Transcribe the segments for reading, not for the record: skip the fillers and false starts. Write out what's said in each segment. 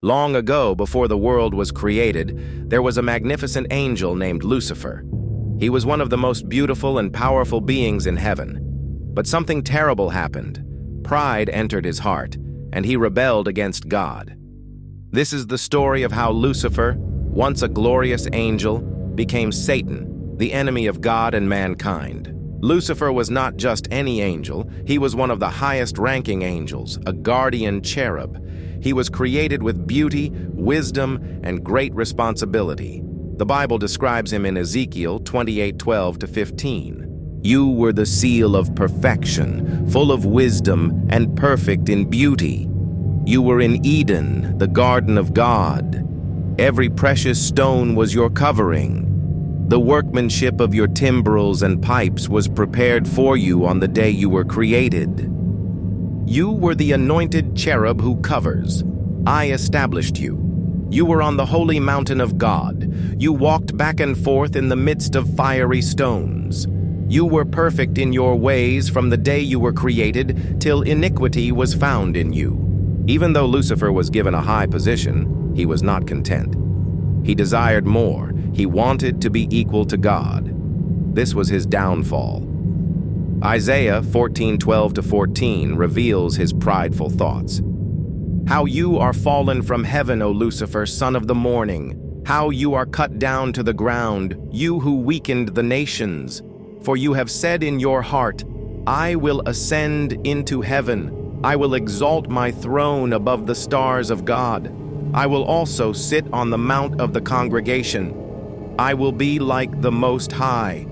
Long ago, before the world was created, there was a magnificent angel named Lucifer. He was one of the most beautiful and powerful beings in heaven. But something terrible happened. Pride entered his heart, and he rebelled against God. This is the story of how Lucifer, once a glorious angel, became Satan, the enemy of God and mankind. Lucifer was not just any angel, he was one of the highest-ranking angels, a guardian cherub. He was created with beauty, wisdom, and great responsibility. The Bible describes him in Ezekiel 28:12-15. You were the seal of perfection, full of wisdom and perfect in beauty. You were in Eden, the garden of God. Every precious stone was your covering. The workmanship of your timbrels and pipes was prepared for you on the day you were created. You were the anointed cherub who covers. I established you. You were on the holy mountain of God. You walked back and forth in the midst of fiery stones. You were perfect in your ways from the day you were created till iniquity was found in you. Even though Lucifer was given a high position, he was not content. He desired more. He wanted to be equal to God. This was his downfall. Isaiah 14:12-14 reveals his prideful thoughts. How you are fallen from heaven, O Lucifer, son of the morning! How you are cut down to the ground, you who weakened the nations! For you have said in your heart, I will ascend into heaven. I will exalt my throne above the stars of God. I will also sit on the mount of the congregation. I will be like the Most High.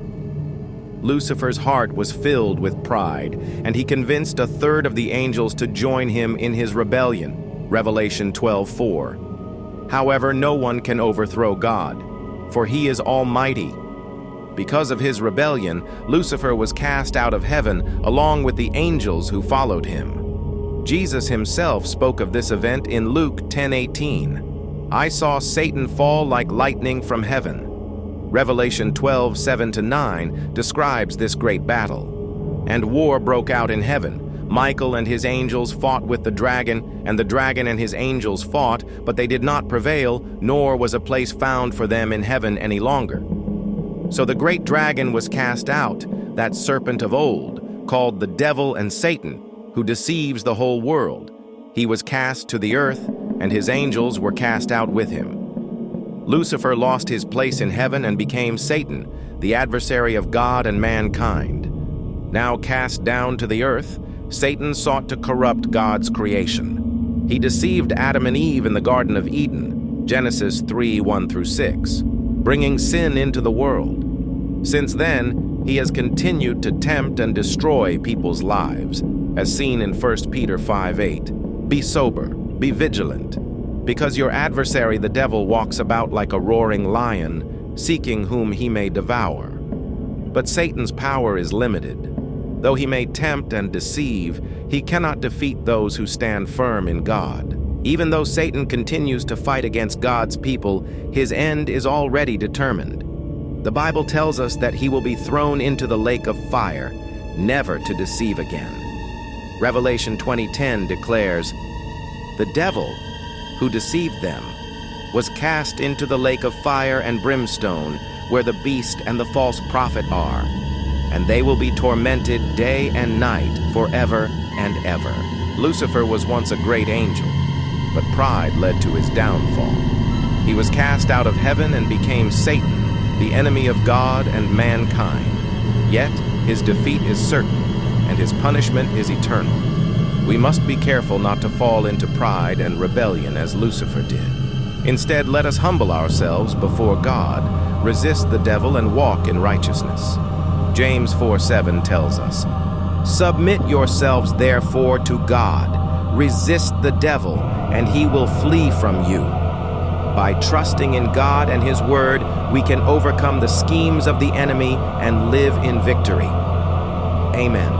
Lucifer's heart was filled with pride, and he convinced a third of the angels to join him in his rebellion. Revelation 12:4. However, no one can overthrow God, for he is almighty. Because of his rebellion, Lucifer was cast out of heaven along with the angels who followed him. Jesus himself spoke of this event in Luke 10:18. I saw Satan fall like lightning from heaven. Revelation 12:7-9 describes this great battle. And war broke out in heaven. Michael and his angels fought with the dragon, and the dragon and his angels fought, but they did not prevail, nor was a place found for them in heaven any longer. So the great dragon was cast out, that serpent of old, called the devil and Satan, who deceives the whole world. He was cast to the earth, and his angels were cast out with him. Lucifer lost his place in heaven and became Satan, the adversary of God and mankind. Now cast down to the earth, Satan sought to corrupt God's creation. He deceived Adam and Eve in the Garden of Eden, Genesis 3:1-6, bringing sin into the world. Since then, he has continued to tempt and destroy people's lives, as seen in 1 Peter 5:8. Be sober, be vigilant, because your adversary the devil walks about like a roaring lion, seeking whom he may devour. But Satan's power is limited. Though he may tempt and deceive, he cannot defeat those who stand firm in God. Even though Satan continues to fight against God's people, his end is already determined. The Bible tells us that he will be thrown into the lake of fire, never to deceive again. Revelation 20:10 declares, the devil, who deceived them, was cast into the lake of fire and brimstone, where the beast and the false prophet are, and they will be tormented day and night forever and ever. Lucifer was once a great angel, but pride led to his downfall. He was cast out of heaven and became Satan, the enemy of God and mankind. Yet his defeat is certain, and his punishment is eternal. We must be careful not to fall into pride and rebellion as Lucifer did. Instead, let us humble ourselves before God, resist the devil, and walk in righteousness. James 4:7 tells us, submit yourselves therefore to God, resist the devil, and he will flee from you. By trusting in God and his word, we can overcome the schemes of the enemy and live in victory. Amen.